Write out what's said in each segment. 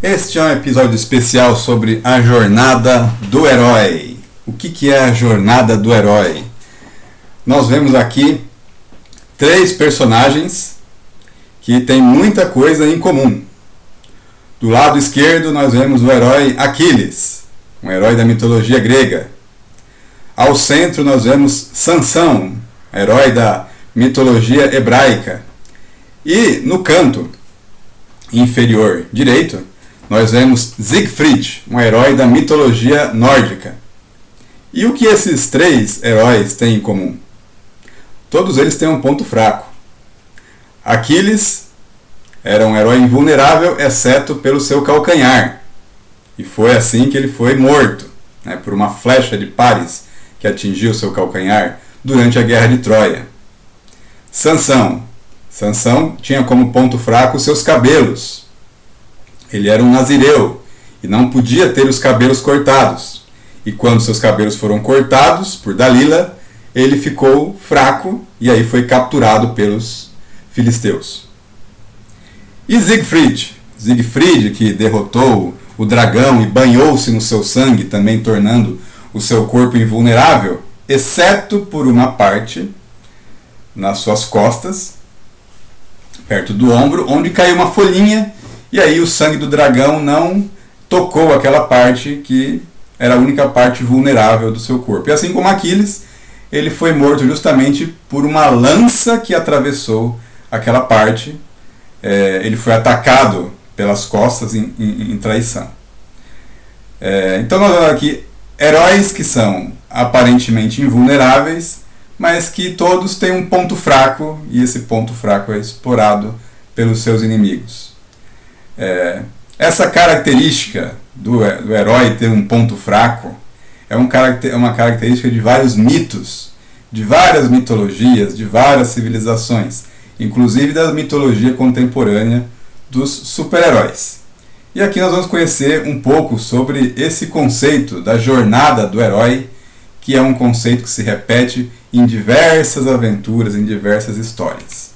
Este é um episódio especial sobre a jornada do herói. O que é a jornada do herói? Nós vemos aqui três personagens que têm muita coisa em comum. Do lado esquerdo nós vemos o herói Aquiles, um herói da mitologia grega. Ao centro nós vemos Sansão, herói da mitologia hebraica. E no canto inferior direito nós vemos Siegfried, um herói da mitologia nórdica. E o que esses três heróis têm em comum? Todos eles têm um ponto fraco. Aquiles era um herói invulnerável, exceto pelo seu calcanhar. E foi assim que ele foi morto, por uma flecha de Paris que atingiu seu calcanhar durante a Guerra de Troia. Sansão tinha como ponto fraco seus cabelos. Ele era um nazireu e não podia ter os cabelos cortados. E quando seus cabelos foram cortados por Dalila, ele ficou fraco e aí foi capturado pelos filisteus. E Siegfried, que derrotou o dragão e banhou-se no seu sangue, também tornando o seu corpo invulnerável, exceto por uma parte nas suas costas, perto do ombro, onde caiu uma folhinha. E aí o sangue do dragão não tocou aquela parte que era a única parte vulnerável do seu corpo. E assim como Aquiles, ele foi morto justamente por uma lança que atravessou aquela parte. Ele foi atacado pelas costas em traição. Então nós vemos aqui heróis que são aparentemente invulneráveis, mas que todos têm um ponto fraco, e esse ponto fraco é explorado pelos seus inimigos. Essa característica do herói ter um ponto fraco é uma característica de vários mitos, de várias mitologias, de várias civilizações, inclusive da mitologia contemporânea dos super-heróis. E aqui nós vamos conhecer um pouco sobre esse conceito da jornada do herói, que é um conceito que se repete em diversas aventuras, em diversas histórias.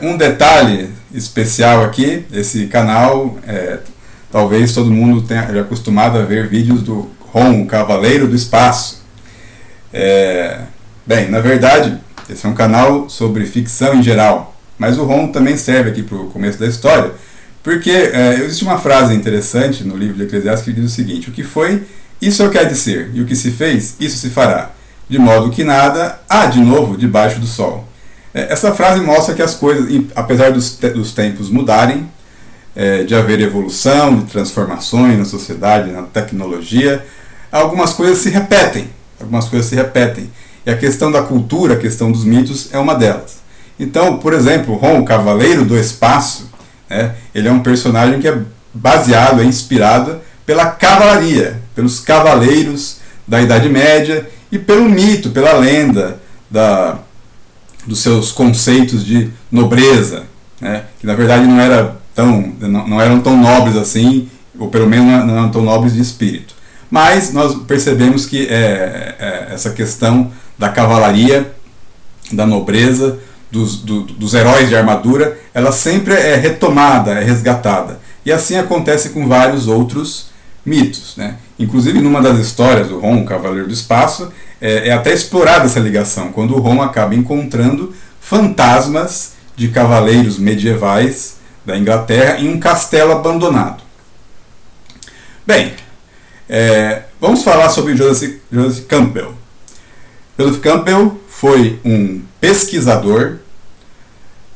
Um detalhe especial aqui, esse canal, talvez todo mundo tenha já acostumado a ver vídeos do Ron, o Cavaleiro do Espaço. Bem, na verdade, esse é um canal sobre ficção em geral, mas o Ron também serve aqui para o começo da história, porque existe uma frase interessante no livro de Eclesiastes que diz o seguinte: o que foi, isso é o que há de ser, e o que se fez, isso se fará, de modo que nada há de novo debaixo do sol. Essa frase mostra que as coisas, apesar dos tempos mudarem, de haver evolução, de transformações na sociedade, na tecnologia, algumas coisas se repetem. E a questão da cultura, a questão dos mitos é uma delas. Então, por exemplo, Ron, o Cavaleiro do Espaço, ele é um personagem que é baseado, é inspirado pela cavalaria, pelos cavaleiros da Idade Média e pelo mito, pela lenda dos seus conceitos de nobreza, que na verdade não eram tão nobres assim, ou pelo menos não eram tão nobres de espírito. Mas nós percebemos que essa questão da cavalaria, da nobreza, dos heróis de armadura, ela sempre é retomada, é resgatada. E assim acontece com vários outros mitos. Inclusive, numa das histórias do Ron, o Cavaleiro do Espaço, é até explorada essa ligação, quando o Ron acaba encontrando fantasmas de cavaleiros medievais da Inglaterra em um castelo abandonado. Bem, vamos falar sobre Joseph Campbell. Joseph Campbell foi um pesquisador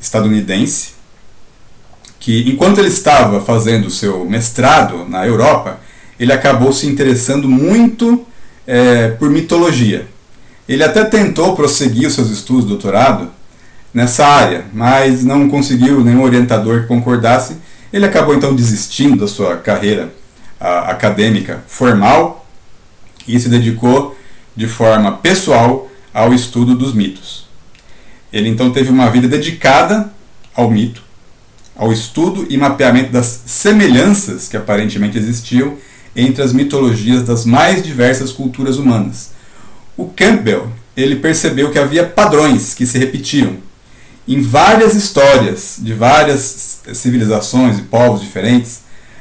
estadunidense que, enquanto ele estava fazendo seu mestrado na Europa, ele acabou se interessando muito por mitologia. Ele até tentou prosseguir os seus estudos de doutorado nessa área, mas não conseguiu nenhum orientador que concordasse. Ele acabou então desistindo da sua carreira acadêmica formal e se dedicou de forma pessoal ao estudo dos mitos. Ele então teve uma vida dedicada ao mito, ao estudo e mapeamento das semelhanças que aparentemente existiam entre as mitologias das mais diversas culturas humanas. O Campbell, ele percebeu que havia padrões que se repetiam em várias histórias de várias civilizações e povos diferentes,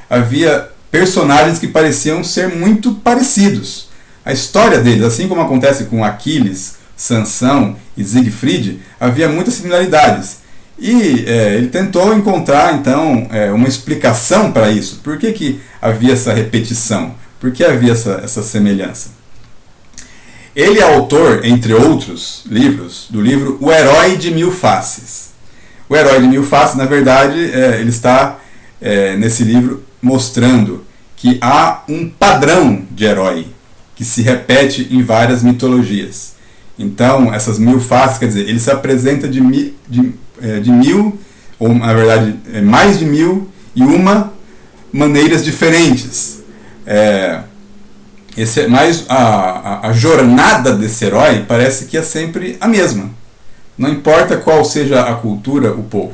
havia personagens que pareciam ser muito parecidos. A história deles, assim como acontece com Aquiles, Sansão e Siegfried, havia muitas similaridades. E ele tentou encontrar, então, uma explicação para isso. Por que havia essa repetição? Por que havia essa semelhança? Ele é autor, entre outros livros, do livro O Herói de Mil Faces. O Herói de Mil Faces, na verdade, ele está nesse livro mostrando que há um padrão de herói que se repete em várias mitologias. Então, essas 1000 faces, quer dizer, ele se apresenta de mil, ou na verdade, mais de 1001 maneiras diferentes. Mas a jornada desse herói parece que é sempre a mesma. Não importa qual seja a cultura, o povo.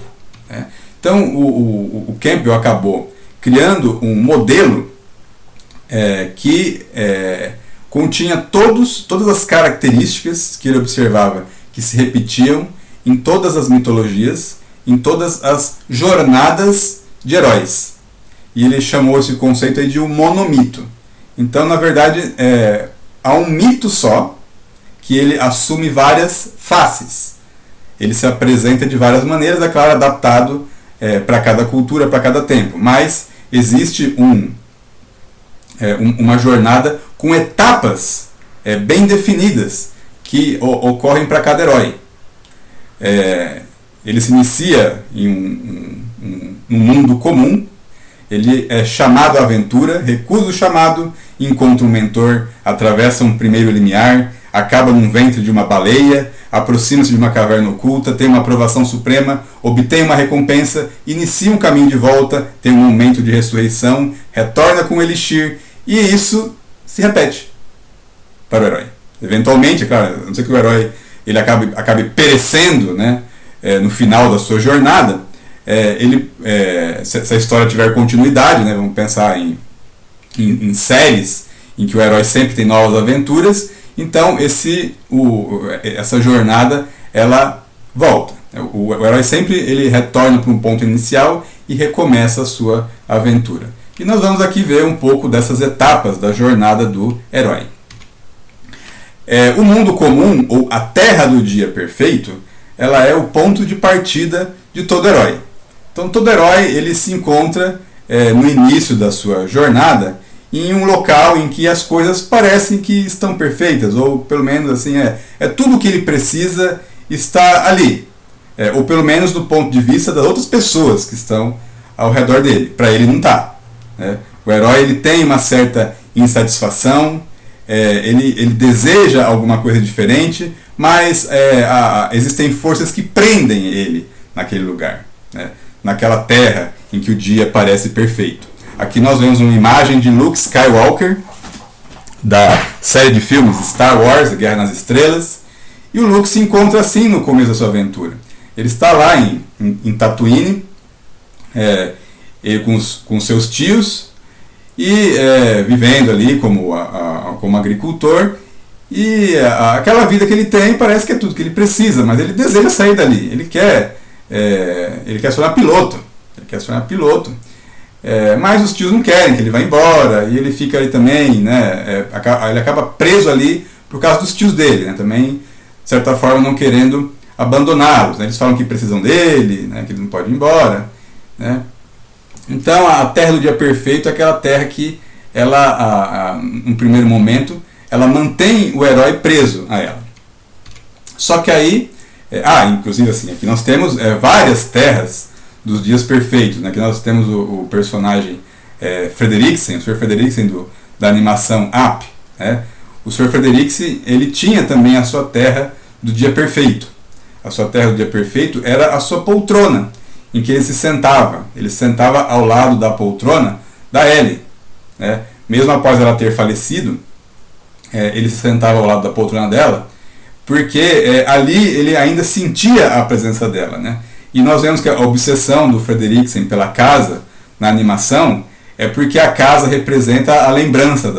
Então, o Campbell acabou criando um modelo que continha todas as características que ele observava que se repetiam em todas as mitologias, em todas as jornadas de heróis. E ele chamou esse conceito aí de um monomito. Então, na verdade, há um mito só, que ele assume várias faces. Ele se apresenta de várias maneiras, é claro, adaptado para cada cultura, para cada tempo. Mas existe uma jornada com etapas bem definidas que ocorrem para cada herói. Ele se inicia em um mundo comum, ele é chamado à aventura, recusa o chamado, encontra um mentor, atravessa um primeiro limiar, acaba num ventre de uma baleia, aproxima-se de uma caverna oculta, tem uma aprovação suprema, obtém uma recompensa, inicia um caminho de volta, tem um momento de ressurreição, retorna com o elixir, e isso se repete para o herói. Eventualmente, claro, a não ser que o herói ele acabe perecendo, né, no final da sua jornada, se essa história tiver continuidade, né, vamos pensar em séries em que o herói sempre tem novas aventuras, então essa jornada ela volta. O herói sempre ele retorna para um ponto inicial e recomeça a sua aventura. E nós vamos aqui ver um pouco dessas etapas da jornada do herói. O mundo comum, ou a Terra do Dia Perfeito, ela é o ponto de partida de todo herói. Então todo herói ele se encontra no início da sua jornada em um local em que as coisas parecem que estão perfeitas, ou pelo menos assim tudo o que ele precisa está ali, ou pelo menos do ponto de vista das outras pessoas que estão ao redor dele. Para ele não está. O herói ele tem uma certa insatisfação, ele deseja alguma coisa diferente, mas existem forças que prendem ele naquele lugar, naquela terra em que o dia parece perfeito. Aqui nós vemos uma imagem de Luke Skywalker, da série de filmes Star Wars, Guerra nas Estrelas, e o Luke se encontra assim no começo da sua aventura. Ele está lá em Tatooine, ele com seus tios, e vivendo ali como agricultor, e aquela vida que ele tem parece que é tudo que ele precisa, mas ele deseja sair dali, ele quer se tornar piloto, mas os tios não querem que ele vá embora, e ele fica ali também, né, ele acaba preso ali por causa dos tios dele, né, também, de certa forma, não querendo abandoná-los, né, eles falam que precisam dele, né, que ele não pode ir embora, né. Então a Terra do Dia Perfeito é aquela terra que ela, num primeiro momento, ela mantém o herói preso a ela. Só que aí, inclusive assim, aqui nós temos várias terras dos dias perfeitos, né? Aqui nós temos o personagem Frederiksen, o Sr. Frederiksen da animação Up, né? O Sr. Frederiksen, ele tinha também a sua terra do dia perfeito. A sua terra do dia perfeito era a sua poltrona, em que ele se sentava. Ele se sentava ao lado da poltrona da Ellie, né? Mesmo após ela ter falecido, ele se sentava ao lado da poltrona dela, porque ali ele ainda sentia a presença dela, né? E nós vemos que a obsessão do Frederiksen pela casa na animação é porque a casa representa a lembrança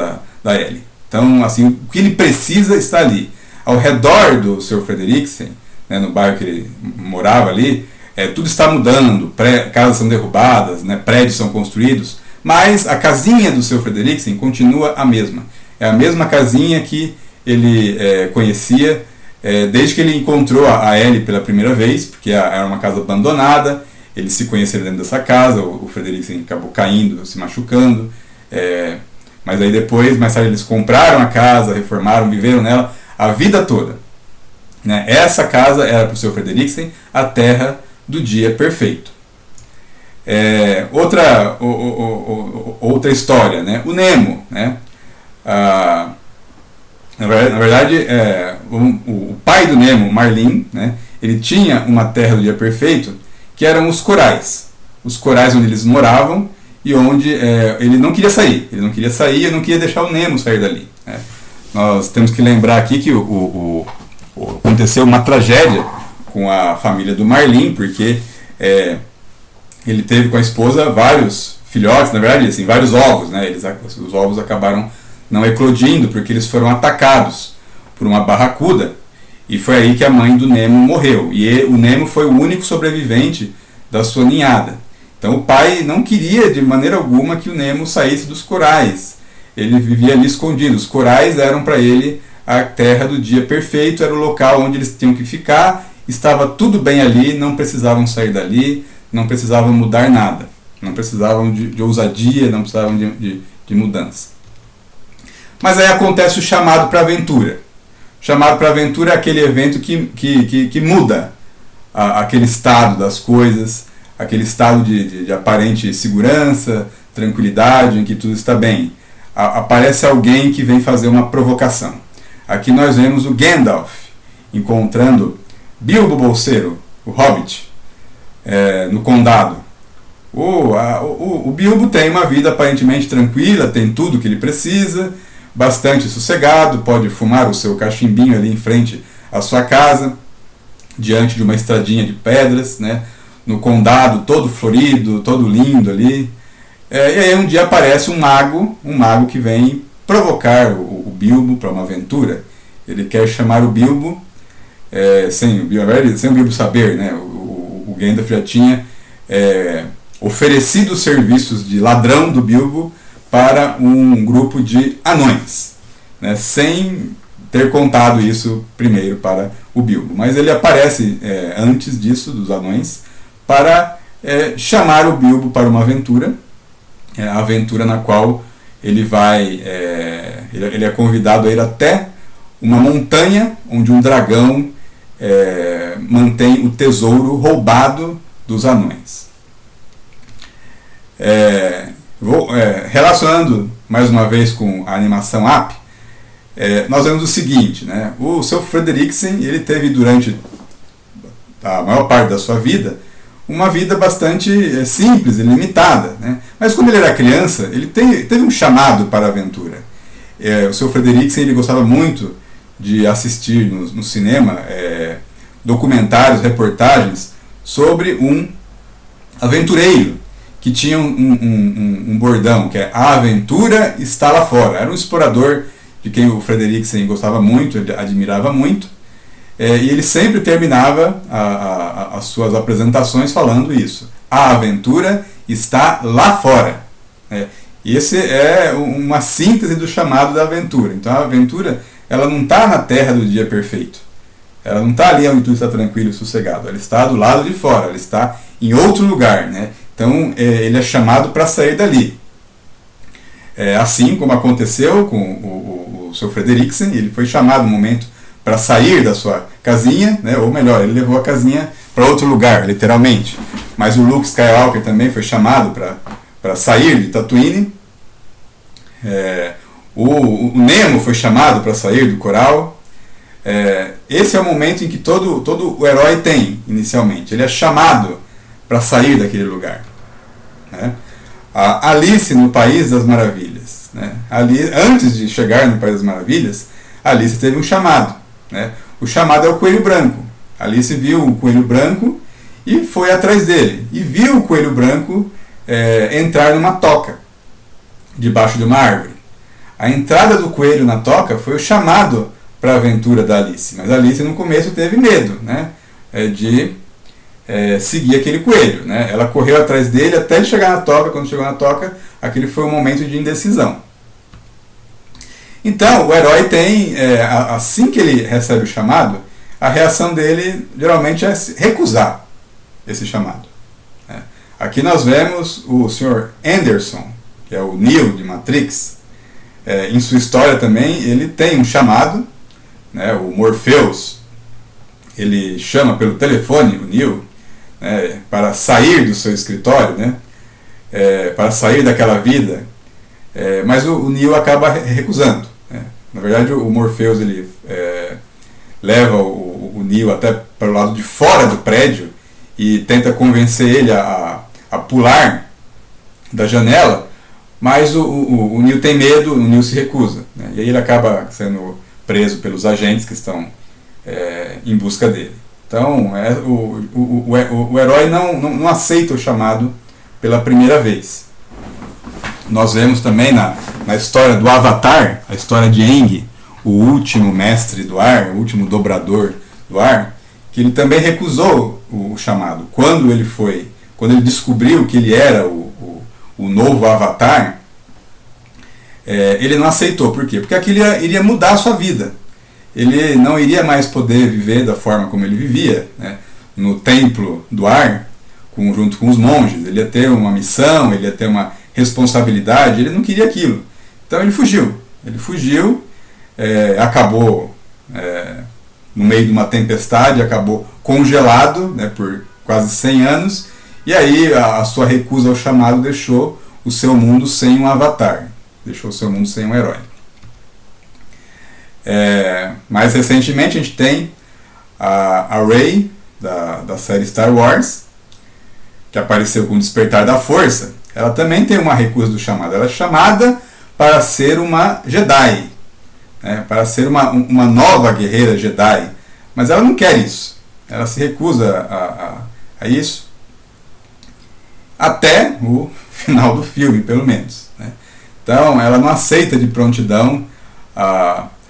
da Ellie. Então, assim, o que ele precisa está ali. Ao redor do Sr. Frederiksen, né, no bairro que ele morava ali, tudo está mudando, casas são derrubadas, né, prédios são construídos, mas a casinha do seu Frederiksen continua a mesma. É a mesma casinha que ele conhecia desde que ele encontrou a Ellie pela primeira vez, porque era uma casa abandonada, eles se conheceram dentro dessa casa, o Frederiksen acabou caindo, se machucando, mas aí depois, mais tarde, eles compraram a casa, reformaram, viveram nela a vida toda. Né? Essa casa era para o seu Frederiksen a terra do dia perfeito. Outra história, né? O Nemo, né? Na verdade, o pai do Nemo, Marlin, né? Ele tinha uma terra do dia perfeito que eram os corais onde eles moravam e onde ele não queria sair, e não queria deixar o Nemo sair dali. Né? Nós temos que lembrar aqui que aconteceu uma tragédia com a família do Marlin, porque ele teve com a esposa vários filhotes, na verdade, assim, vários ovos, né? Os ovos acabaram não eclodindo porque eles foram atacados por uma barracuda, e foi aí que a mãe do Nemo morreu, e o Nemo foi o único sobrevivente da sua ninhada. Então o pai não queria de maneira alguma que o Nemo saísse dos corais, ele vivia ali escondido. Os corais eram para ele a terra do dia perfeito, era o local onde eles tinham que ficar, estava tudo bem ali, não precisavam sair dali, não precisavam mudar nada, não precisavam de ousadia, não precisavam de mudança. Mas aí acontece o chamado para a aventura. O chamado para a aventura é aquele evento que muda aquele estado das coisas, aquele estado de aparente segurança, tranquilidade, em que tudo está bem. Aparece alguém que vem fazer uma provocação. Aqui nós vemos o Gandalf encontrando Bilbo Bolseiro, o Hobbit, no condado. O Bilbo tem uma vida aparentemente tranquila, tem tudo que ele precisa, bastante sossegado, pode fumar o seu cachimbinho ali em frente à sua casa, diante de uma estradinha de pedras, né, no condado todo florido, todo lindo ali. E aí um dia aparece um mago que vem provocar o Bilbo para uma aventura. Ele quer chamar o Bilbo, sem o Bilbo saber, né, o Gandalf já tinha oferecido os serviços de ladrão do Bilbo para um grupo de anões, né, sem ter contado isso primeiro para o Bilbo. Mas ele aparece antes disso, dos anões, para chamar o Bilbo para uma aventura, a aventura na qual ele é convidado a ir até uma montanha onde um dragão mantém o tesouro roubado dos anões. Relacionando mais uma vez com a animação Up, nós vemos o seguinte, né? O seu Frederiksen, ele teve durante a maior parte da sua vida uma vida bastante simples e limitada, né? Mas quando ele era criança, ele teve um chamado para a aventura. O seu Frederiksen, ele gostava muito de assistir no cinema documentários, reportagens sobre um aventureiro que tinha um bordão, que é "A aventura está lá fora". Era um explorador de quem o Frederiksen gostava muito, ele admirava muito, e ele sempre terminava as suas apresentações falando isso: "A aventura está lá fora". E esse é uma síntese do chamado da aventura. Então a aventura, ela não está na terra do dia perfeito, ela não está ali onde tudo está tranquilo e sossegado, ela está do lado de fora, ela está em outro lugar, né? Então ele é chamado para sair dali. Assim como aconteceu com o seu Frederiksen, ele foi chamado no momento para sair da sua casinha, né? Ou melhor, ele levou a casinha para outro lugar, literalmente. Mas o Luke Skywalker também foi chamado para sair de Tatooine. O Nemo foi chamado para sair do coral. Esse é o momento em que todo o herói tem, inicialmente. Ele é chamado para sair daquele lugar, né? A Alice no País das Maravilhas, né? Antes de chegar no País das Maravilhas, a Alice teve um chamado, né? O chamado é o Coelho Branco. A Alice viu o Coelho Branco e foi atrás dele, e viu o Coelho Branco entrar numa toca debaixo de uma árvore. A entrada do coelho na toca foi o chamado para a aventura da Alice. Mas a Alice no começo teve medo, né, de seguir aquele coelho, né? Ela correu atrás dele até ele chegar na toca. Quando chegou na toca, aquele foi um momento de indecisão. Então, o herói tem, assim que ele recebe o chamado, a reação dele geralmente é recusar esse chamado. Aqui nós vemos o Sr. Anderson, que é o Neo de Matrix. Em sua história também, ele tem um chamado, né, o Morpheus. Ele chama pelo telefone o Neo, para sair do seu escritório, né, para sair daquela vida, mas o Neo acaba recusando. Na verdade, o Morpheus ele leva o Neo até para o lado de fora do prédio e tenta convencer ele a pular da janela, mas o Neo tem medo, o Neo se recusa, né? E aí ele acaba sendo preso pelos agentes que estão em busca dele. Então, o herói não aceita o chamado pela primeira vez. Nós vemos também na história do Avatar, a história de Aang, o último mestre do ar, o último dobrador do ar, que ele também recusou o chamado. Quando ele descobriu que ele era o novo Avatar, ele não aceitou. Por quê? Porque aquilo iria mudar a sua vida. Ele não iria mais poder viver da forma como ele vivia, né, no templo do ar, junto com os monges. Ele ia ter uma missão, ele ia ter uma responsabilidade, ele não queria aquilo. Então ele fugiu. Acabou no meio de uma tempestade, acabou congelado, né, por quase 100 anos, e aí a sua recusa ao chamado deixou o seu mundo sem um avatar, deixou o seu mundo sem um herói. Mais recentemente a gente tem a Rey da série Star Wars, que apareceu com o Despertar da Força. Ela também tem uma recusa do chamado. Ela é chamada para ser uma Jedi, né, para ser uma nova guerreira Jedi, mas ela não quer isso. Ela se recusa a isso até o final do filme, pelo menos, né? Então ela não aceita de prontidão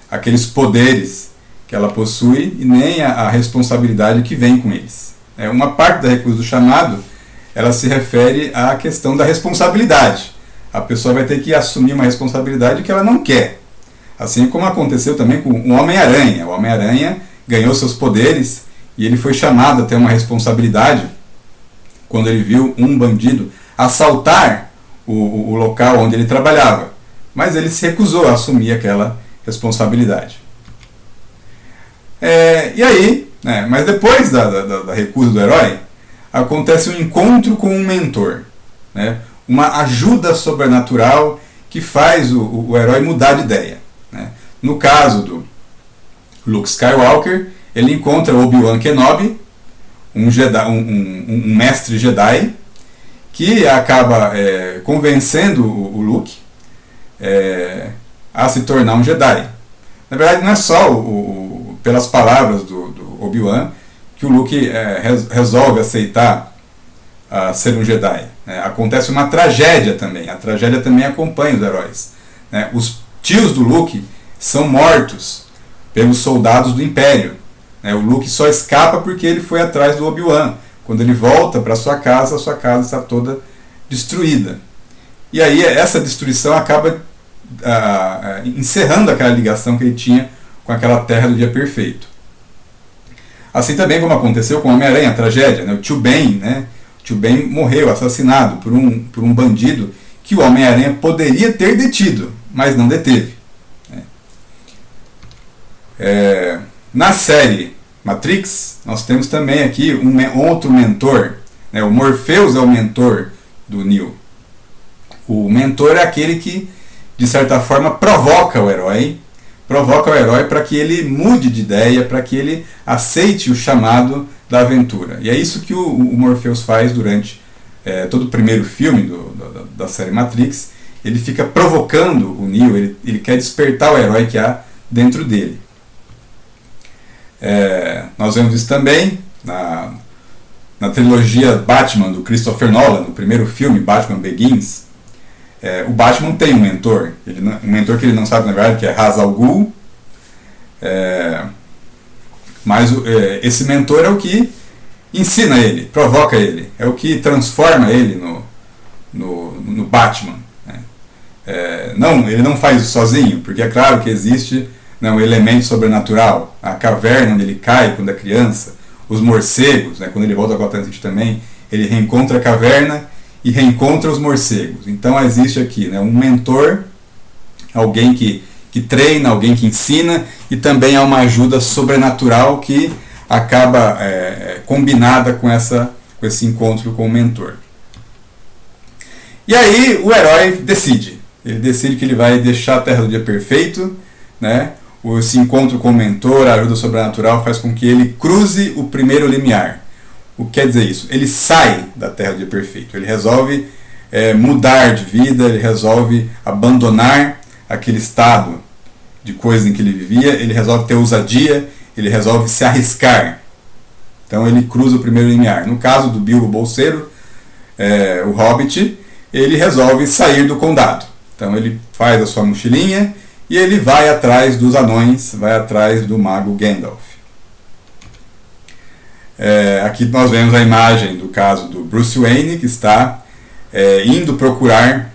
aqueles poderes que ela possui e nem a responsabilidade que vem com eles. Uma parte da recusa do chamado, ela se refere à questão da responsabilidade. A pessoa vai ter que assumir uma responsabilidade que ela não quer. Assim como aconteceu também com o Homem-Aranha. O Homem-Aranha ganhou seus poderes e ele foi chamado a ter uma responsabilidade quando ele viu um bandido assaltar o local onde ele trabalhava. Mas ele se recusou a assumir aquela responsabilidade. E aí, né, mas depois da recusa do herói, acontece um encontro com um mentor, né, uma ajuda sobrenatural que faz o herói mudar de ideia, né. No caso do Luke Skywalker, ele encontra Obi-Wan Kenobi, um mestre Jedi, que acaba convencendo o Luke a se tornar um Jedi. Na verdade, não é só pelas palavras do Obi-Wan que o Luke resolve aceitar ser um Jedi. Acontece uma tragédia também. A tragédia também acompanha os heróis. Os tios do Luke são mortos pelos soldados do Império. O Luke só escapa porque ele foi atrás do Obi-Wan. Quando ele volta para sua casa está toda destruída. E aí essa destruição acaba encerrando aquela ligação que ele tinha com aquela terra do dia perfeito. Assim também como aconteceu com o Homem-Aranha, a tragédia, né? O Tio Ben, né? O Tio Ben morreu assassinado por um bandido que o Homem-Aranha poderia ter detido, mas não deteve. Na série Matrix, nós temos também aqui um outro mentor, né? O Morpheus é o mentor do Neo. O mentor é aquele que, de certa forma, provoca o herói para que ele mude de ideia, para que ele aceite o chamado da aventura. E é isso que o Morpheus faz durante todo o primeiro filme da série Matrix. Ele fica provocando o Neo, ele quer despertar o herói que há dentro dele. Nós vemos isso também na trilogia Batman do Christopher Nolan, no primeiro filme, Batman Begins. O Batman tem um mentor que ele não sabe, na verdade, que é Ra's al Ghul, Mas esse mentor é o que ensina ele, provoca ele, é o que transforma ele no Batman. Não, ele não faz isso sozinho, porque é claro que existe um elemento sobrenatural. A caverna onde ele cai quando é criança, os morcegos, quando ele volta a Gotham City também, ele reencontra a caverna e reencontra os morcegos. Então existe aqui um mentor, alguém que treina, alguém que ensina, e também há uma ajuda sobrenatural que acaba combinada com esse encontro com o mentor. E aí o herói decide. Ele decide que ele vai deixar a Terra do Dia Perfeito, esse encontro com o mentor, a ajuda sobrenatural, faz com que ele cruze o primeiro limiar. O que quer dizer isso? Ele sai da Terra do Dia Perfeito. Ele resolve mudar de vida, ele resolve abandonar aquele estado de coisa em que ele vivia, ele resolve ter ousadia, ele resolve se arriscar. Então ele cruza o primeiro limiar. No caso do Bilbo Bolseiro, o Hobbit, ele resolve sair do condado. Então ele faz a sua mochilinha e ele vai atrás dos anões, vai atrás do mago Gandalf. Aqui nós vemos a imagem do caso do Bruce Wayne, que está indo procurar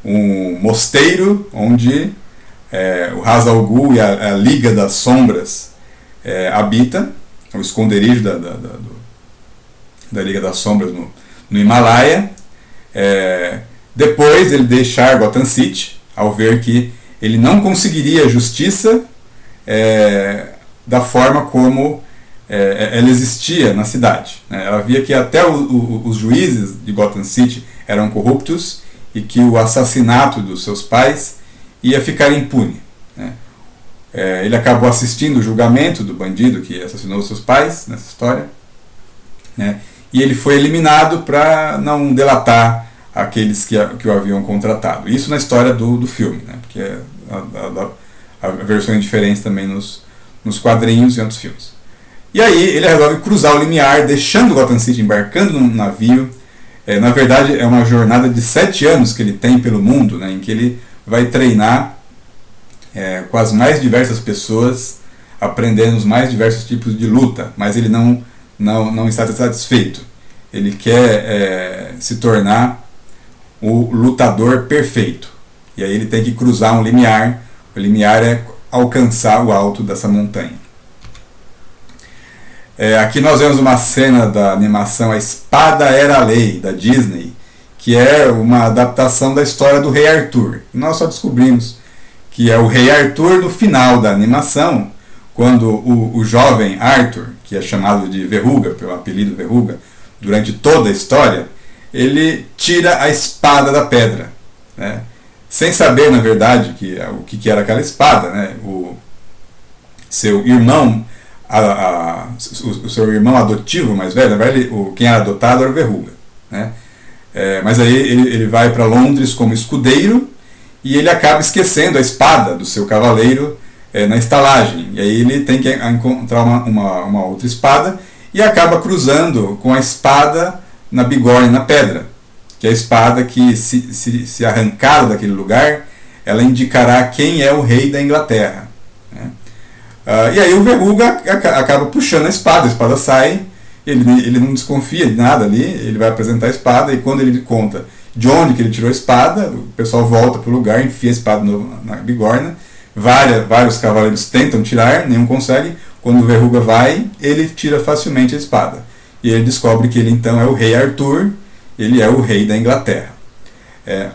um mosteiro onde o Ra's al Ghul e a Liga das Sombras habita, o esconderijo da Liga das Sombras no Himalaia. Depois ele deixar Gotham City, ao ver que ele não conseguiria justiça da forma como ela existia na cidade. Ela via que até os juízes de Gotham City eram corruptos e que o assassinato dos seus pais ia ficar impune. Ele acabou assistindo o julgamento do bandido que assassinou seus pais nessa história, e ele foi eliminado para não delatar aqueles que o haviam contratado. Isso na história do filme, porque há versões diferentes também nos quadrinhos e outros filmes. E aí ele resolve cruzar o limiar, deixando Gotham City, embarcando num navio. Na verdade é uma jornada de 7 anos que ele tem pelo mundo, em que ele vai treinar com as mais diversas pessoas, aprendendo os mais diversos tipos de luta, mas ele não está satisfeito. Ele quer se tornar o lutador perfeito. E aí ele tem que cruzar um limiar. O limiar é alcançar o alto dessa montanha. Aqui nós vemos uma cena da animação A Espada Era a Lei, da Disney, que é uma adaptação da história do Rei Arthur. Nós só descobrimos que é o Rei Arthur no final da animação, quando o jovem Arthur, que é chamado de Verruga, pelo apelido Verruga, durante toda a história, ele tira a espada da pedra, sem saber, na verdade, o que era aquela espada. O seu irmão, o seu irmão adotivo mais velho, na verdade, quem era adotado era o Verruga. Mas aí ele vai para Londres como escudeiro e ele acaba esquecendo a espada do seu cavaleiro na estalagem. E aí ele tem que encontrar uma outra espada e acaba cruzando com a espada na bigorna, na pedra, que é a espada que, se arrancada daquele lugar, ela indicará quem é o rei da Inglaterra. E aí o Verruga acaba puxando a espada sai, ele não desconfia de nada ali, ele vai apresentar a espada, e quando ele conta de onde que ele tirou a espada, o pessoal volta para o lugar, enfia a espada na bigorna, vários cavaleiros tentam tirar, nenhum consegue. Quando o Verruga vai, ele tira facilmente a espada. E ele descobre que ele então é o rei Arthur, ele é o rei da Inglaterra.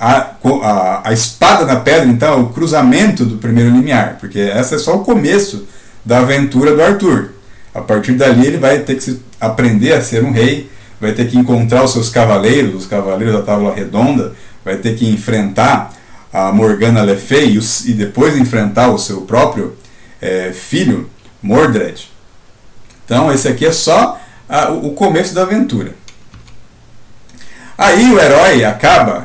A espada na pedra, então, é o cruzamento do primeiro limiar, porque essa é só o começo da aventura do Arthur. A partir dali ele vai ter que aprender a ser um rei, vai ter que encontrar os seus cavaleiros, os cavaleiros da Távola Redonda, vai ter que enfrentar a Morgana Le Fay e depois enfrentar o seu próprio filho, Mordred. Então esse aqui é só o começo da aventura. Aí o herói acaba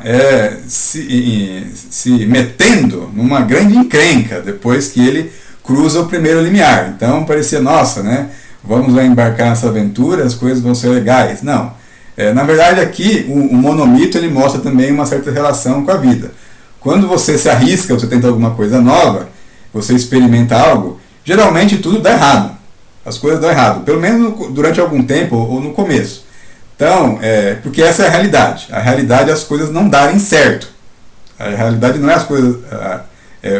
se metendo numa grande encrenca depois que ele cruza o primeiro limiar. Então parecia, nossa, vamos lá embarcar nessa aventura, as coisas vão ser legais. Não. Na verdade aqui o monomito ele mostra também uma certa relação com a vida. Quando você se arrisca, você tenta alguma coisa nova, você experimenta algo, geralmente tudo dá errado. As coisas dão errado, pelo menos durante algum tempo ou no começo. Então, porque essa é a realidade. A realidade é as coisas não darem certo. A realidade não é as coisas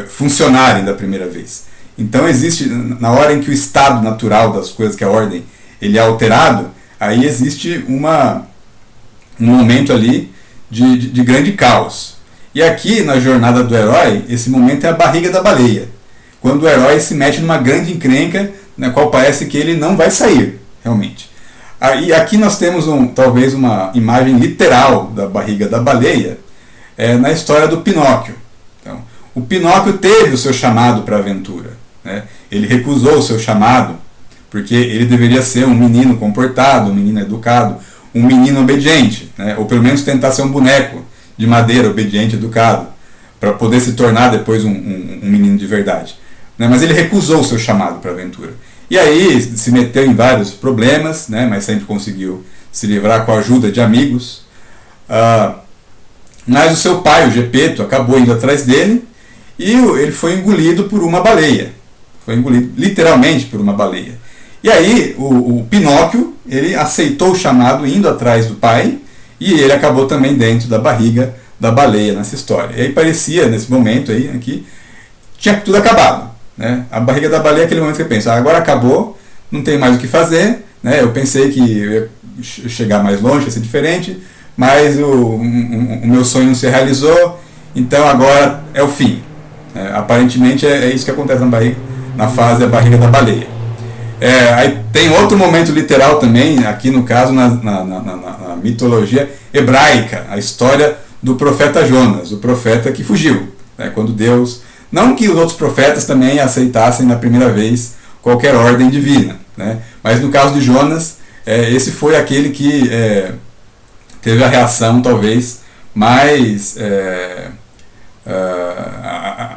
funcionarem da primeira vez. Então existe, na hora em que o estado natural das coisas, que é a ordem, ele é alterado, aí existe um momento ali de grande caos. E aqui na jornada do herói, esse momento é a barriga da baleia. Quando o herói se mete numa grande encrenca, na qual parece que ele não vai sair, realmente. E aqui nós temos talvez uma imagem literal da barriga da baleia, na história do Pinóquio. Então, o Pinóquio teve o seu chamado para a aventura, né? Ele recusou o seu chamado, porque ele deveria ser um menino comportado, um menino educado, um menino obediente, né? Ou pelo menos tentar ser um boneco de madeira obediente, educado, para poder se tornar depois um menino de verdade, né? Mas ele recusou o seu chamado para a aventura. E aí se meteu em vários problemas, né? Mas sempre conseguiu se livrar com a ajuda de amigos. Mas o seu pai, o Gepeto, acabou indo atrás dele e ele foi engolido por uma baleia. Foi engolido literalmente por uma baleia. E aí o Pinóquio, ele aceitou o chamado indo atrás do pai e ele acabou também dentro da barriga da baleia nessa história. E aí parecia, nesse momento aí, que tinha tudo acabado, né? A barriga da baleia é aquele momento que você pensa, agora acabou, não tem mais o que fazer, né? Eu pensei que eu ia chegar mais longe, ia ser diferente, mas o meu sonho não se realizou, então agora é o fim. Aparentemente é isso que acontece na fase da barriga da baleia. Aí tem outro momento literal também, aqui no caso na mitologia hebraica, a história do profeta Jonas, o profeta que fugiu, né? Quando Deus, não que os outros profetas também aceitassem na primeira vez qualquer ordem divina, né? Mas no caso de Jonas, esse foi aquele que teve a reação talvez mais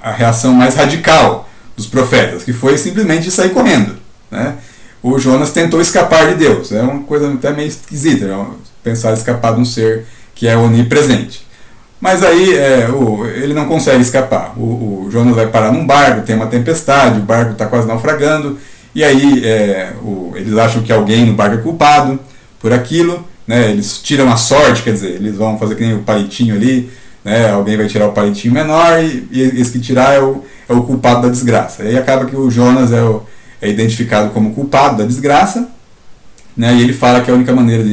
a reação mais radical dos profetas, que foi simplesmente sair correndo, né? O Jonas tentou escapar de Deus, é uma coisa até meio esquisita, né? Pensar escapar de um ser que é onipresente. Mas aí ele não consegue escapar. O Jonas vai parar num barco, tem uma tempestade, o barco está quase naufragando, e aí eles acham que alguém no barco é culpado por aquilo, né? Eles tiram a sorte, quer dizer, eles vão fazer que nem o palitinho ali, né? Alguém vai tirar o palitinho menor e esse que tirar é o culpado da desgraça. E aí acaba que o Jonas é identificado como culpado da desgraça, né? E ele fala que a única maneira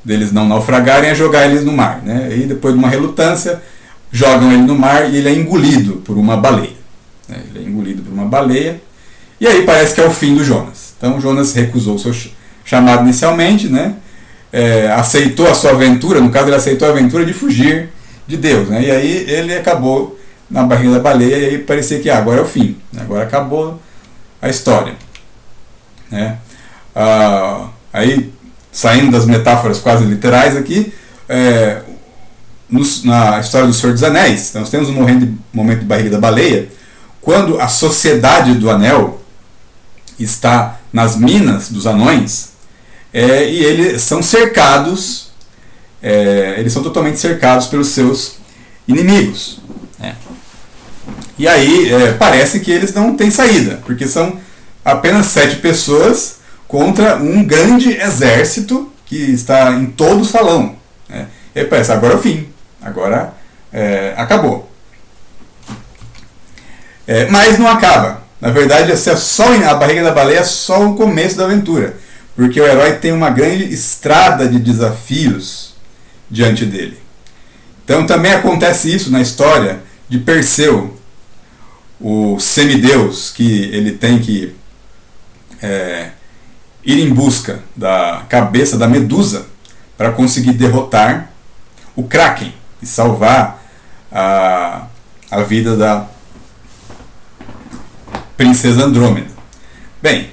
deles não naufragarem é jogar eles no mar, né? E depois de uma relutância, jogam ele no mar e ele é engolido por uma baleia, né? Ele é engolido por uma baleia, e aí parece que é o fim do Jonas. Então Jonas recusou o seu chamado inicialmente, né? Aceitou a sua aventura, no caso ele aceitou a aventura de fugir de Deus, né? E aí ele acabou na barriga da baleia, e aí parecia que agora é o fim, né? Agora acabou a história, né? Aí, saindo das metáforas quase literais aqui, na história do Senhor dos Anéis, nós temos um momento de barriga da baleia, quando a sociedade do anel está nas minas dos anões, e eles são cercados, eles são totalmente cercados pelos seus inimigos, né? E aí parece que eles não têm saída, porque são apenas 7 pessoas contra um grande exército que está em todo o salão, né? E aí parece, agora é o fim, agora acabou. Mas não acaba. Na verdade, a barriga da baleia é só o começo da aventura, porque o herói tem uma grande estrada de desafios diante dele. Então também acontece isso na história de Perseu, o semideus, que ele tem que ir em busca da cabeça da Medusa para conseguir derrotar o Kraken e salvar a vida da princesa Andrômeda. Bem,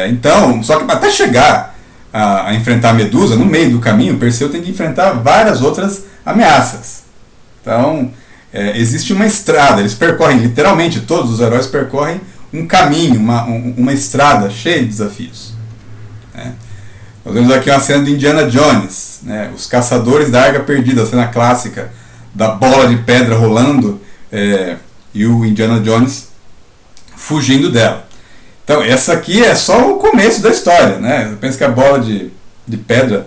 então, só que até chegar a enfrentar a Medusa, no meio do caminho, Perseu tem que enfrentar várias outras ameaças. Então, existe uma estrada, eles percorrem, literalmente, todos os heróis percorrem um caminho, uma estrada cheia de desafios, né? Nós vemos aqui uma cena de Indiana Jones, né? Os caçadores da Arca Perdida, a cena clássica da bola de pedra rolando, e o Indiana Jones fugindo dela. Então, essa aqui é só o começo da história, né? Eu penso que a bola de pedra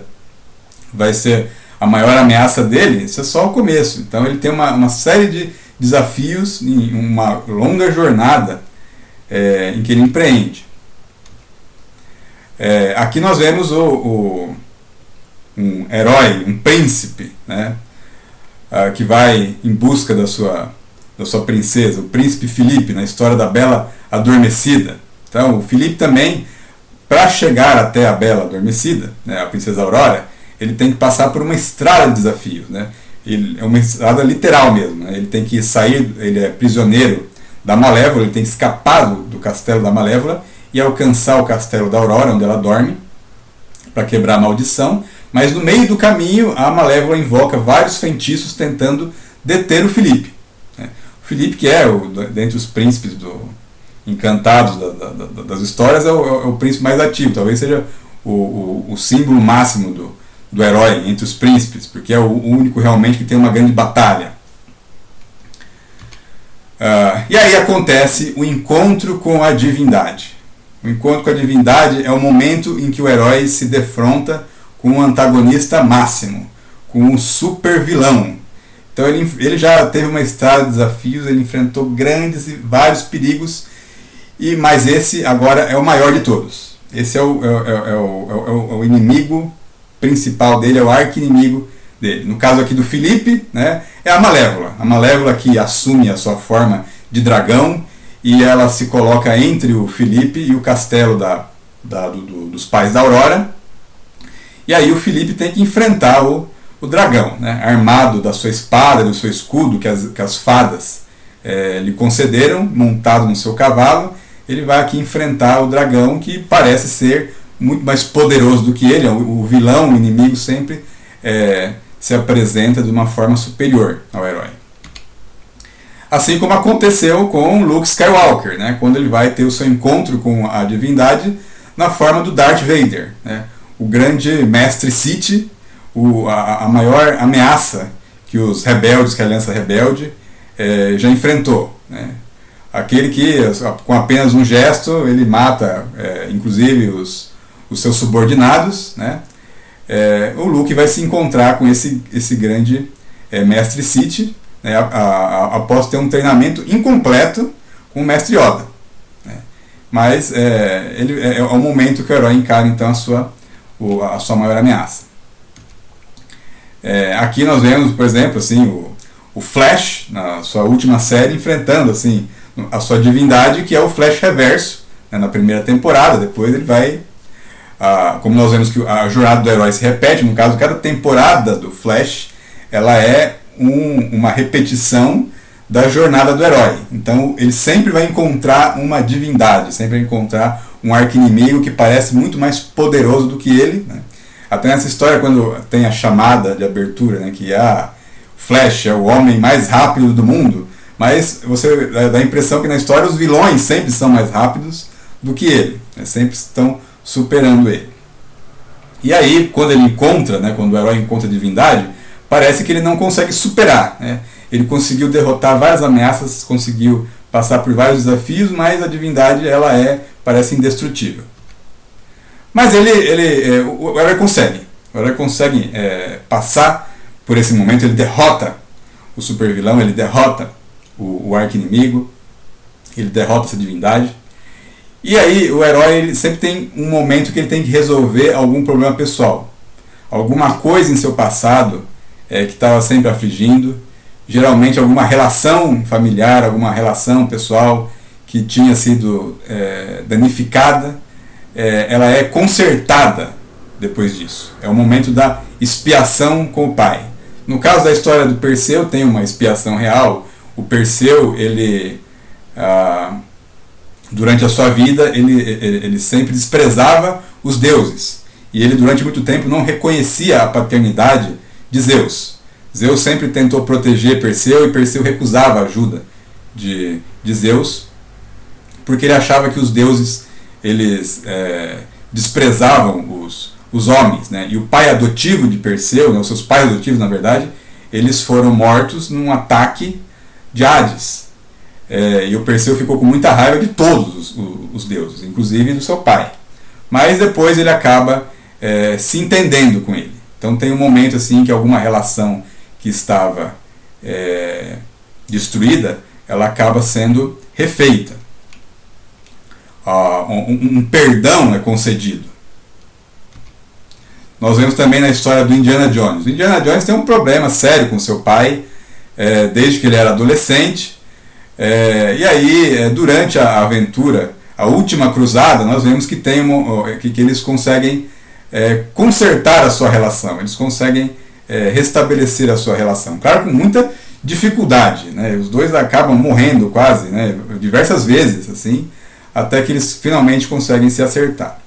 vai ser a maior ameaça dele, isso é só o começo. Então, ele tem uma série de desafios em uma longa jornada em que ele empreende. Aqui nós vemos um herói, um príncipe, né? Que vai em busca da sua princesa, o príncipe Filipe, na história da Bela Adormecida. Então, o Filipe também, para chegar até a Bela Adormecida, né, a princesa Aurora, ele tem que passar por uma estrada de desafios, né? É uma estrada literal mesmo, né? Ele tem que sair, ele é prisioneiro da Malévola, ele tem que escapar do castelo da Malévola e alcançar o castelo da Aurora, onde ela dorme, para quebrar a maldição. Mas no meio do caminho, a Malévola invoca vários feitiços tentando deter o Filipe. O Filipe, que é, dentre os príncipes encantados das histórias, é o príncipe mais ativo. Talvez seja o símbolo máximo do herói entre os príncipes, porque é o único realmente que tem uma grande batalha. E aí acontece o encontro com a divindade. O encontro com a divindade é o momento em que o herói se defronta com um antagonista máximo, com um super vilão. Então ele já teve uma estrada de desafios, ele enfrentou grandes e vários perigos, mas esse agora é o maior de todos. Esse é o inimigo principal dele, é o arqui-inimigo dele. No caso aqui do Filipe, né, é a Malévola que assume a sua forma de dragão e ela se coloca entre o Filipe e o castelo dos pais da Aurora. E aí o Filipe tem que enfrentar o dragão, né, armado da sua espada, do seu escudo que as fadas lhe concederam, montado no seu cavalo. Ele vai aqui enfrentar o dragão, que parece ser muito mais poderoso do que ele. O vilão, o inimigo, sempre se apresenta de uma forma superior ao herói. Assim como aconteceu com Luke Skywalker, né, quando ele vai ter o seu encontro com a divindade na forma do Darth Vader, né, o grande mestre Sith, a maior ameaça que os rebeldes, que a Aliança Rebelde já enfrentou, né? Aquele que com apenas um gesto ele mata inclusive os seus subordinados, né? O Luke vai se encontrar com esse grande mestre Sith, né, após ter um treinamento incompleto com o mestre Yoda, né? Mas é o momento que o herói encara então a sua maior ameaça. Aqui nós vemos, por exemplo, assim, o Flash, na sua última série, enfrentando assim, a sua divindade, que é o Flash Reverso, né, na primeira temporada. Depois ele vai, como nós vemos que a jornada do herói se repete, no caso, cada temporada do Flash ela é uma repetição da jornada do herói. Então ele sempre vai encontrar uma divindade, sempre vai encontrar um arqui-inimigo que parece muito mais poderoso do que ele, né? Até nessa história, quando tem a chamada de abertura, né, que Flash é o homem mais rápido do mundo, mas você dá a impressão que na história os vilões sempre são mais rápidos do que ele, né, sempre estão superando ele. E aí, quando ele encontra, né, quando o herói encontra a divindade, parece que ele não consegue superar, né? Ele conseguiu derrotar várias ameaças, conseguiu passar por vários desafios, mas a divindade parece indestrutível. Mas o herói consegue. O herói consegue passar por esse momento. Ele derrota o supervilão, ele derrota o arqui-inimigo, ele derrota essa divindade. E aí o herói ele sempre tem um momento que ele tem que resolver algum problema pessoal. Alguma coisa em seu passado que estava sempre afligindo. Geralmente alguma relação familiar, alguma relação pessoal que tinha sido danificada. Ela é consertada depois disso. É o momento da expiação com o pai. No caso da história do Perseu, tem uma expiação real. O Perseu, durante a sua vida, ele sempre desprezava os deuses. E ele, durante muito tempo, não reconhecia a paternidade de Zeus. Zeus sempre tentou proteger Perseu e Perseu recusava a ajuda de Zeus, porque ele achava que os deuses eles desprezavam os homens, né? E o pai adotivo de Perseu, né, os seus pais adotivos na verdade, eles foram mortos num ataque de Hades. e o Perseu ficou com muita raiva de todos os deuses, inclusive do seu pai. Mas depois ele acaba se entendendo com ele. Então tem um momento assim que alguma relação que estava destruída, ela acaba sendo refeita. Um perdão é concedido. Nós vemos também na história do Indiana Jones. O Indiana Jones tem um problema sério com seu pai, desde que ele era adolescente. E aí, durante a aventura, a última cruzada, nós vemos que, que eles conseguem consertar a sua relação, eles conseguem restabelecer a sua relação. Claro, com muita dificuldade, né? Os dois acabam morrendo quase, né? Diversas vezes, assim, até que eles finalmente conseguem se acertar.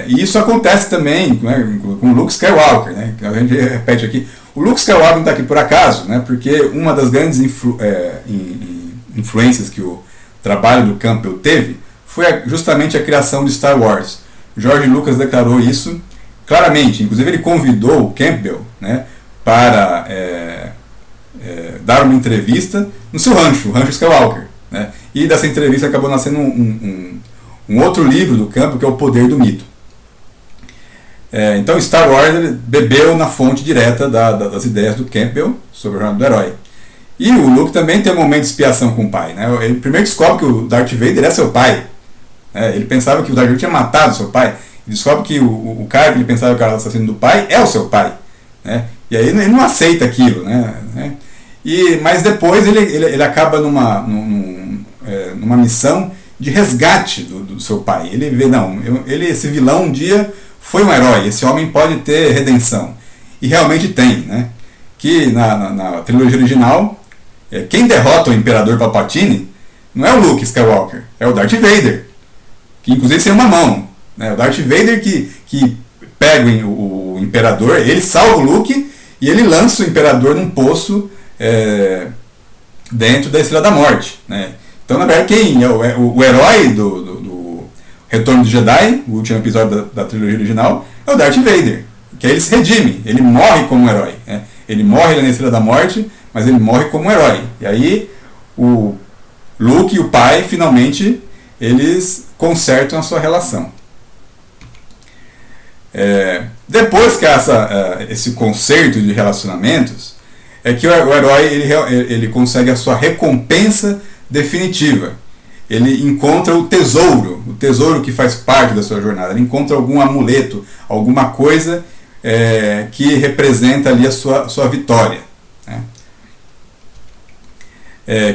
E isso acontece também, né, com o Luke Skywalker, né? A gente repete aqui. O Luke Skywalker não está aqui por acaso, né? Porque uma das grandes influências que o trabalho do Campbell teve foi justamente a criação de Star Wars. George Lucas declarou isso claramente. Inclusive ele convidou o Campbell, né, para dar uma entrevista no seu rancho, o Rancho Skywalker, né? E dessa entrevista acabou nascendo um outro livro do Campbell, que é O Poder do Mito. Então Star Wars bebeu na fonte direta das ideias do Campbell sobre a jornada do herói. E o Luke também tem um momento de expiação com o pai, né? Ele primeiro descobre que o Darth Vader é seu pai. Ele pensava que o Darth Vader tinha matado seu pai. Ele descobre que o cara que ele pensava que era o assassino do pai é o seu pai, né? E aí ele não aceita aquilo, né? Mas depois ele acaba numa missão de resgate do seu pai. Ele vê, esse vilão um dia foi um herói, esse homem pode ter redenção. E realmente tem, né? Que na trilogia original, quem derrota o Imperador Palpatine não é o Luke Skywalker, é o Darth Vader, que inclusive tem uma mão, né? O Darth Vader que pega o Imperador, ele salva o Luke e ele lança o Imperador num poço dentro da Estrela da Morte, né? Então, na verdade, quem é o herói do Retorno do Jedi, o último episódio da trilogia original, é o Darth Vader, que aí ele se redime, ele morre como um herói, né? Ele morre na Estrela da Morte, mas ele morre como um herói. E aí o Luke e o pai, finalmente, eles consertam a sua relação. Depois que esse conserto de relacionamentos, é que o herói ele consegue a sua recompensa definitiva. Ele encontra o tesouro que faz parte da sua jornada. Ele encontra algum amuleto, alguma coisa que representa ali a sua vitória, né?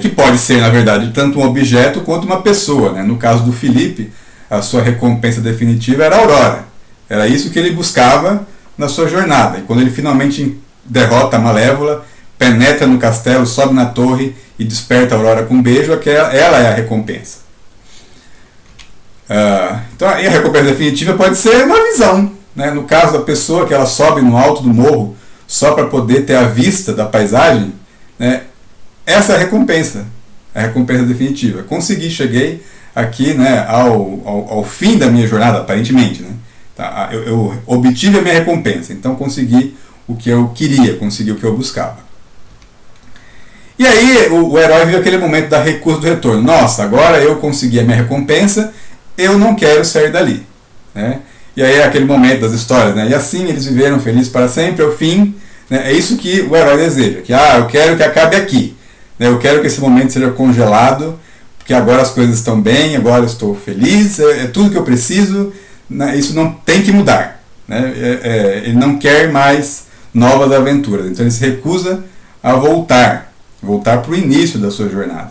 Que pode ser, na verdade, tanto um objeto quanto uma pessoa, né? No caso do Felipe, a sua recompensa definitiva era a Aurora. Era isso que ele buscava na sua jornada. E quando ele finalmente derrota a Malévola, penetra no castelo, sobe na torre e desperta a Aurora com um beijo, ela é a recompensa. Então a recompensa definitiva pode ser uma visão, né? No caso da pessoa que ela sobe no alto do morro só para poder ter a vista da paisagem, né? Essa é a recompensa definitiva. Cheguei aqui, né, ao fim da minha jornada, aparentemente, né? Tá? Eu obtive a minha recompensa, então consegui o que eu queria, consegui o que eu buscava. E aí o herói vive aquele momento da recusa do retorno. Nossa, agora eu consegui a minha recompensa, eu não quero sair dali, né? E aí é aquele momento das histórias, né? E assim eles viveram felizes para sempre, ao fim, né? É isso que o herói deseja, que eu quero que acabe aqui, né? Eu quero que esse momento seja congelado, porque agora as coisas estão bem, agora eu estou feliz, é tudo que eu preciso, né? Isso não tem que mudar, né? Ele não quer mais novas aventuras, então ele se recusa a voltar para o início da sua jornada,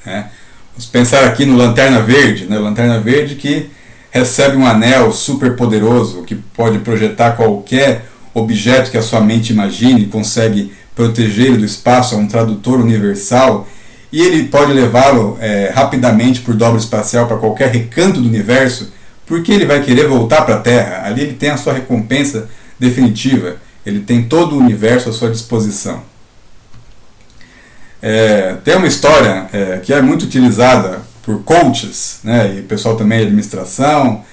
né? Vamos pensar aqui no Lanterna Verde, né? O Lanterna Verde que recebe um anel super poderoso que pode projetar qualquer objeto que a sua mente imagine, consegue protegê-lo do espaço, é um tradutor universal, e ele pode levá-lo rapidamente por dobra espacial para qualquer recanto do universo, porque ele vai querer voltar para a Terra. Ali ele tem a sua recompensa definitiva, ele tem todo o universo à sua disposição. Tem uma história que é muito utilizada por coaches, né, e pessoal também de administração,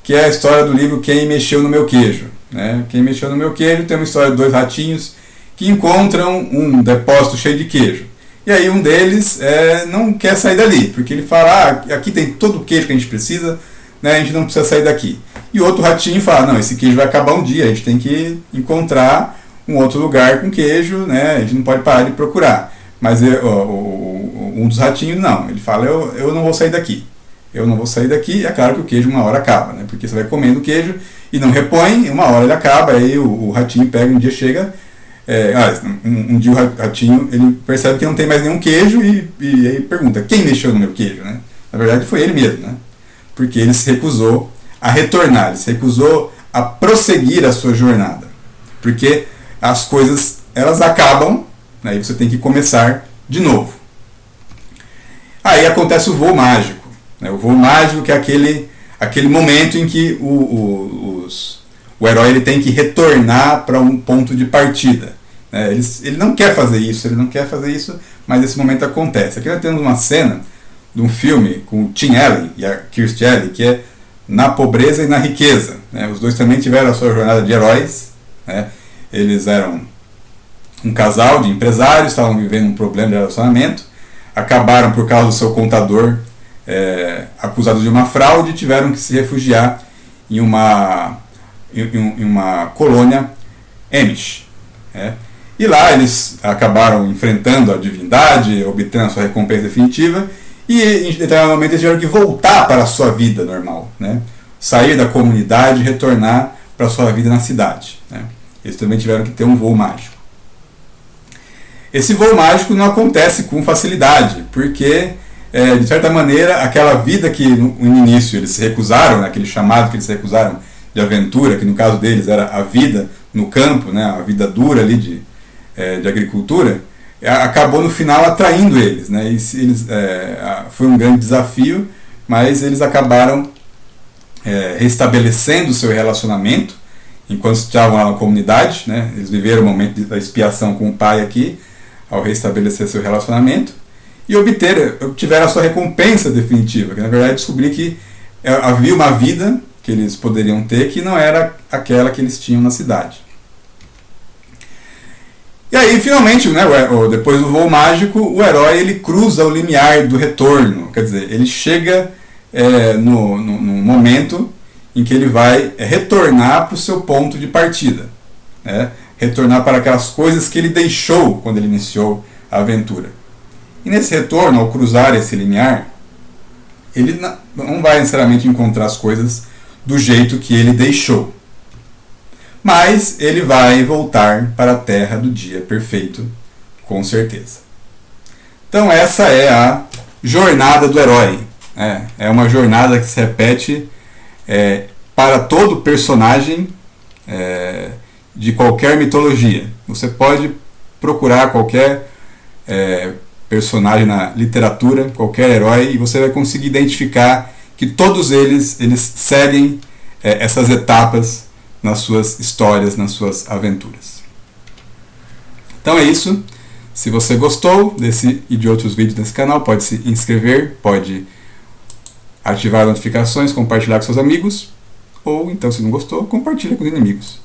que é a história do livro Quem Mexeu no Meu Queijo, né? Quem Mexeu no Meu Queijo tem uma história de dois ratinhos que encontram um depósito cheio de queijo. E aí um deles não quer sair dali, porque ele fala, aqui tem todo o queijo que a gente precisa, né, a gente não precisa sair daqui. E o outro ratinho fala, não, esse queijo vai acabar um dia, a gente tem que encontrar um outro lugar com queijo, né, a gente não pode parar de procurar. Mas um dos ratinhos não, ele fala, eu não vou sair daqui. Eu não vou sair daqui, e é claro que o queijo uma hora acaba, né, porque você vai comendo o queijo e não repõe, uma hora ele acaba, aí o ratinho pega, um dia chega, um dia o ratinho ele percebe que não tem mais nenhum queijo e aí pergunta, quem mexeu no meu queijo, né? Na verdade foi ele mesmo, né? Porque ele se recusou a retornar, ele se recusou a prosseguir a sua jornada, porque as coisas elas acabam, né, e você tem que começar de novo. Aí acontece o voo mágico, né? O voo mágico que é aquele momento em que o herói ele tem que retornar para um ponto de partida. Ele não quer fazer isso, mas esse momento acontece. Aqui nós temos uma cena de um filme com o Tim Allen e a Kirstie Alley, que é Na Pobreza e na Riqueza. Os dois também tiveram a sua jornada de heróis. Eles eram um casal de empresários, estavam vivendo um problema de relacionamento, acabaram por causa do seu contador acusados de uma fraude e tiveram que se refugiar em uma colônia Amish. E lá eles acabaram enfrentando a divindade, obtendo a sua recompensa definitiva, e em determinado momento eles tiveram que voltar para a sua vida normal, sair da comunidade e retornar para a sua vida na cidade. Eles também tiveram que ter um voo mágico. Esse voo mágico não acontece com facilidade, porque de certa maneira aquela vida que no início eles se recusaram, aquele chamado que eles se recusaram de aventura, que no caso deles era a vida no campo, a vida dura ali de agricultura, acabou no final atraindo eles. Foi um grande desafio, mas eles acabaram restabelecendo o seu relacionamento enquanto estavam lá na comunidade. Eles viveram o momento da expiação com o pai aqui, ao restabelecer seu relacionamento, e obtiveram a sua recompensa definitiva, que na verdade descobri que havia uma vida que eles poderiam ter que não era aquela que eles tinham na cidade. E aí, finalmente, depois do voo mágico, o herói ele cruza o limiar do retorno. Quer dizer, ele chega no momento em que ele vai retornar para o seu ponto de partida. Retornar para aquelas coisas que ele deixou quando ele iniciou a aventura. E nesse retorno, ao cruzar esse limiar, ele não vai necessariamente encontrar as coisas do jeito que ele deixou. Mas ele vai voltar para a terra do dia perfeito, com certeza. Então essa é a jornada do herói. É uma jornada que se repete para todo personagem de qualquer mitologia. Você pode procurar qualquer personagem na literatura, qualquer herói, e você vai conseguir identificar que todos eles seguem essas etapas nas suas histórias, nas suas aventuras. Então é isso. Se você gostou desse e de outros vídeos desse canal, pode se inscrever, pode ativar as notificações, compartilhar com seus amigos, ou então, se não gostou, compartilha com os inimigos.